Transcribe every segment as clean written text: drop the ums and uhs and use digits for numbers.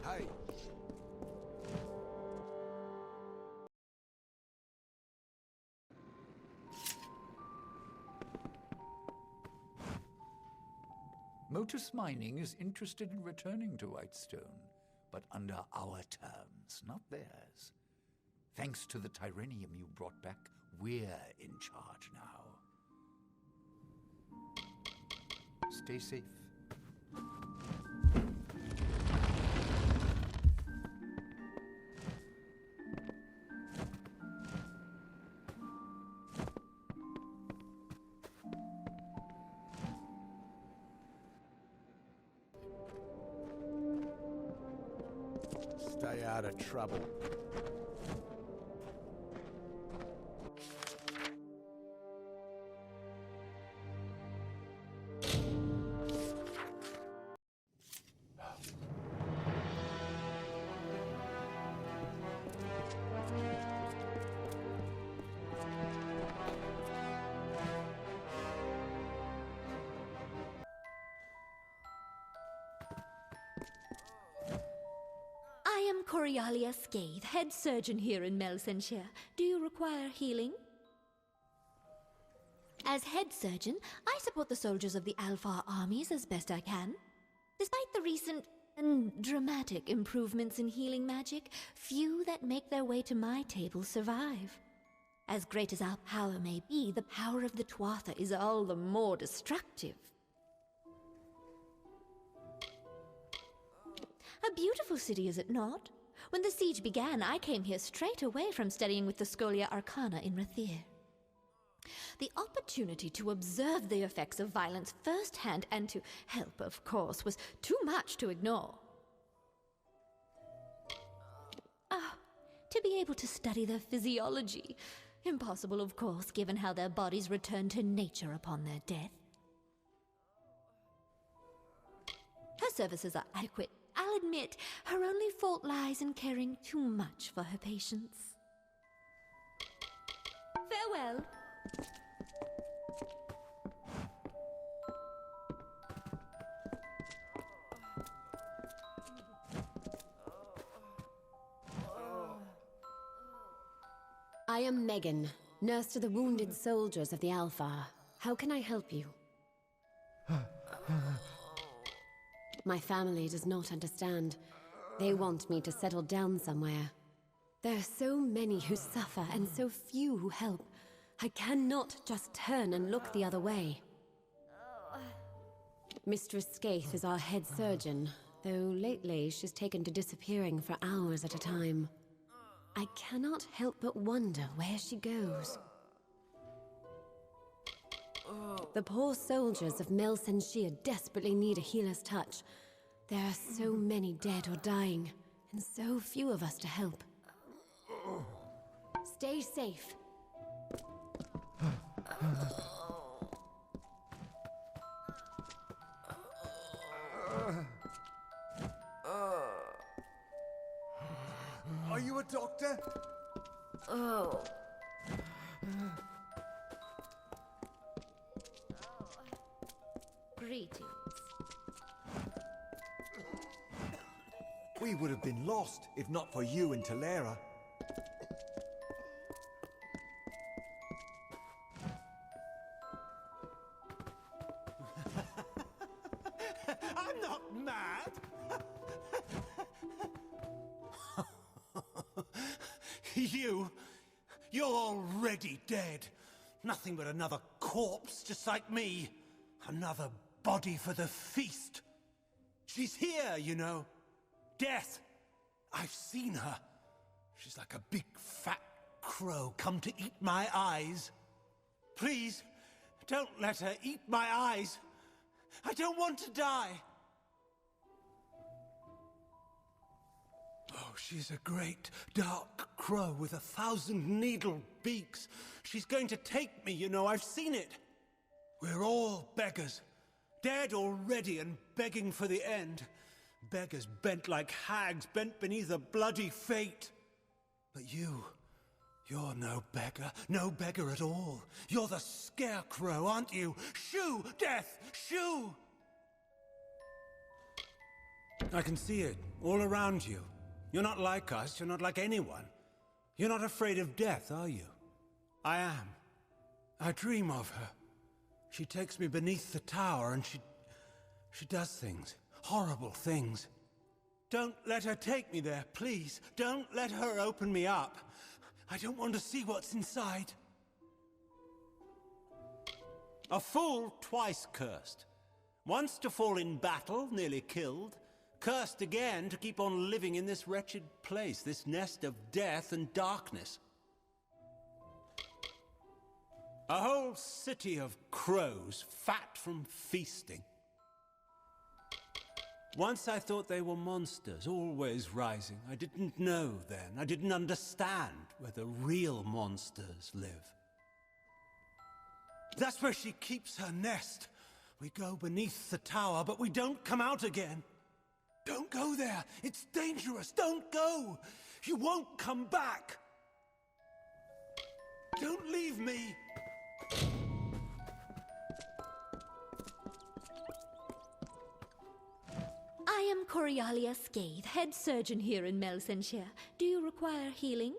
Hey. Motus Mining is interested in returning to Whitestone, but under our terms, not theirs. Thanks to the Tyrenium you brought back, we're in charge now. Stay safe. Stay out of trouble. I am Corialia Scathe, head surgeon here in Melsenshire. Do you require healing? As head surgeon, I support the soldiers of the Alpha armies as best I can. Despite the recent and dramatic improvements in healing magic, few that make their way to my table survive. As great as our power may be, the power of the Tuatha is all the more destructive. A beautiful city, is it not? When the siege began, I came here straight away from studying with the Scholia Arcana in Rathir. The opportunity to observe the effects of violence firsthand and to help, of course, was too much to ignore. To be able to study their physiology. Impossible, of course, given how their bodies return to nature upon their death. Her services are adequate. I'll admit, her only fault lies in caring too much for her patients. Farewell. I am Megan, nurse to the wounded soldiers of the Alpha. How can I help you? My family does not understand. They want me to settle down somewhere. There are so many who suffer and so few who help. I cannot just turn and look the other way. Mistress Scathe is our head surgeon, though lately she's taken to disappearing for hours at a time. I cannot help but wonder where she goes. The poor soldiers of Melsenshire desperately need a healer's touch. There are so many dead or dying, and so few of us to help. Stay safe. Are you a doctor? Greetings. We would have been lost if not for you and Talera. I'm not mad. You're already dead. Nothing but another corpse, just like me. Another body for the feast. She's here, you know. Death. I've seen her. She's like a big fat crow come to eat my eyes. Please, don't let her eat my eyes. I don't want to die. Oh, she's a great dark crow with 1,000 needle beaks. She's going to take me, you know, I've seen it. We're all beggars, dead already and begging for the end. Beggars bent like hags, bent beneath a bloody fate. But you You're no beggar at all. You're the Scarecrow, aren't you? Shoo, Death, shoo! I can see it, all around you. You're not like us, you're not like anyone. You're not afraid of death, are you? I am. I dream of her. She takes me beneath the tower and she does things. Horrible things. Don't let her take me there, please. Don't let her open me up. I don't want to see what's inside. A fool twice cursed. Once to fall in battle, nearly killed. Cursed again to keep on living in this wretched place, this nest of death and darkness. A whole city of crows, fat from feasting. Once I thought they were monsters, always rising. I didn't know then. I didn't understand where the real monsters live. That's where she keeps her nest. We go beneath the tower, but we don't come out again. Don't go there. It's dangerous. Don't go. You won't come back. Don't leave me. I am Corialia Scathe, head surgeon here in Melsenshire. Do you require healing?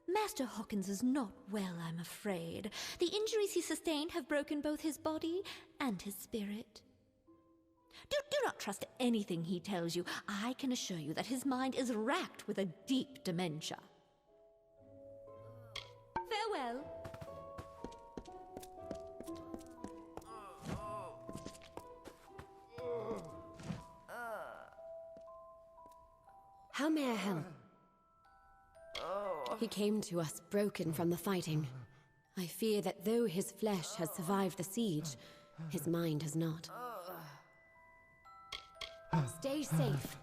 Master Hawkins is not well, I'm afraid. The injuries he sustained have broken both his body and his spirit. Do not trust anything he tells you. I can assure you that his mind is racked with a deep dementia. Farewell. How may I help? He came to us broken from the fighting. I fear that though his flesh has survived the siege, his mind has not. Stay safe.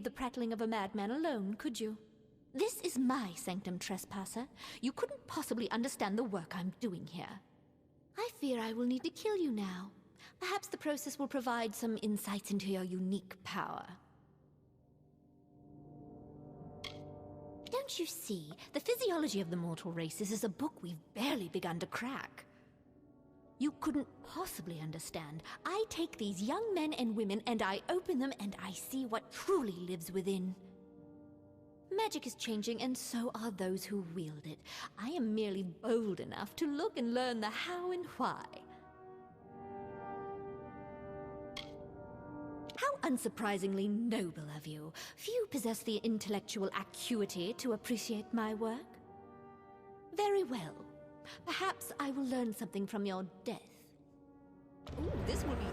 leave the prattling of a madman alone, could you? This is my sanctum, trespasser. You couldn't possibly understand the work I'm doing here. I fear I will need to kill you now. Perhaps the process will provide some insights into your unique power. Don't you see? The physiology of the mortal races is a book we've barely begun to crack. You couldn't possibly understand. I take these young men and women and I open them and I see what truly lives within. Magic is changing and so are those who wield it. I am merely bold enough to look and learn the how and why. How unsurprisingly noble of you. Few possess the intellectual acuity to appreciate my work. Very well. Perhaps I will learn something from your death. Ooh, this will be...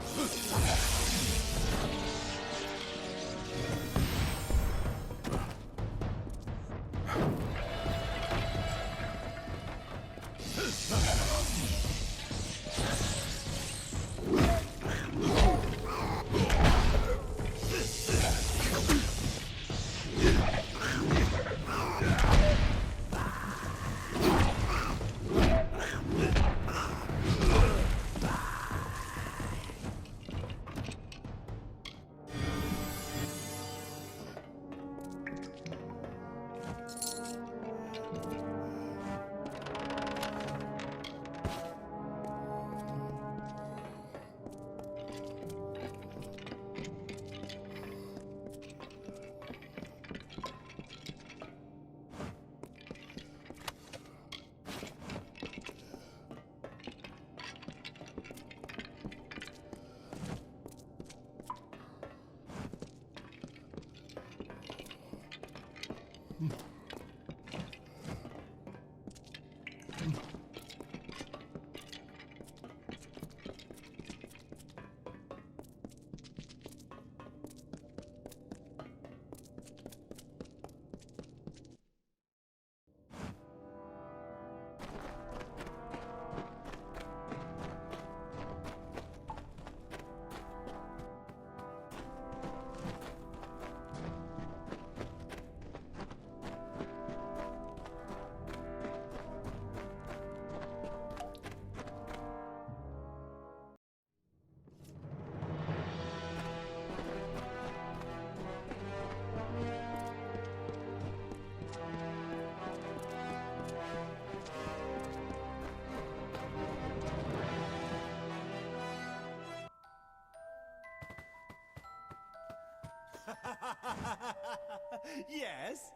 Yes?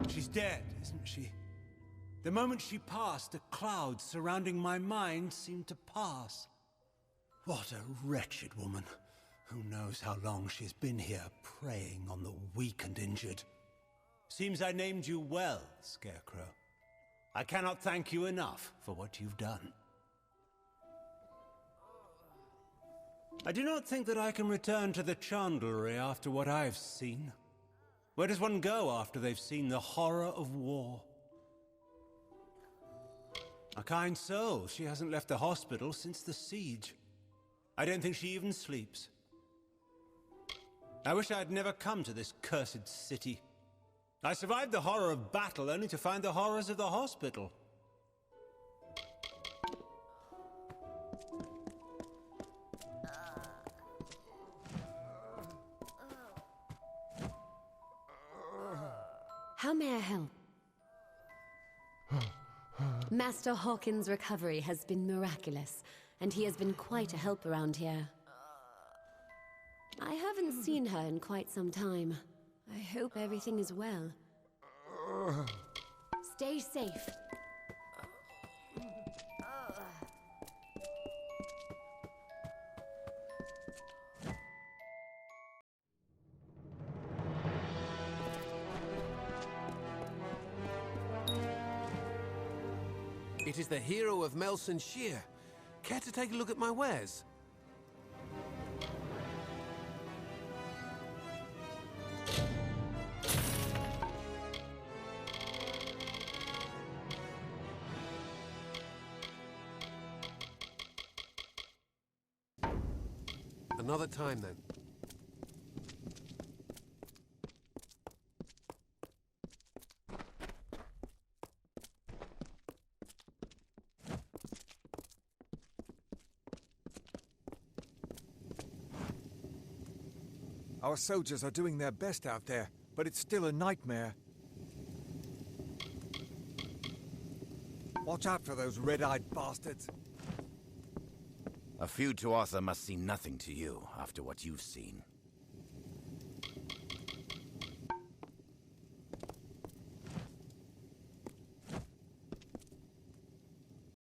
She's dead, isn't she? The moment she passed, the clouds surrounding my mind seemed to pass. What a wretched woman. Who knows how long she's been here, preying on the weak and injured. Seems I named you well, Scarecrow. I cannot thank you enough for what you've done. I do not think that I can return to the Chandlery after what I've seen. Where does one go after they've seen the horror of war? A kind soul, she hasn't left the hospital since the siege. I don't think she even sleeps. I wish I had never come to this cursed city. I survived the horror of battle only to find the horrors of the hospital. How may I help? Master Hawkins' recovery has been miraculous, and he has been quite a help around here. I haven't seen her in quite some time. I hope everything is well. Stay safe. It is the hero of Melson Shear. Care to take a look at my wares? Another time, then. Our soldiers are doing their best out there, but it's still a nightmare. Watch out for those red-eyed bastards. A feud to Arthur must seem nothing to you after what you've seen.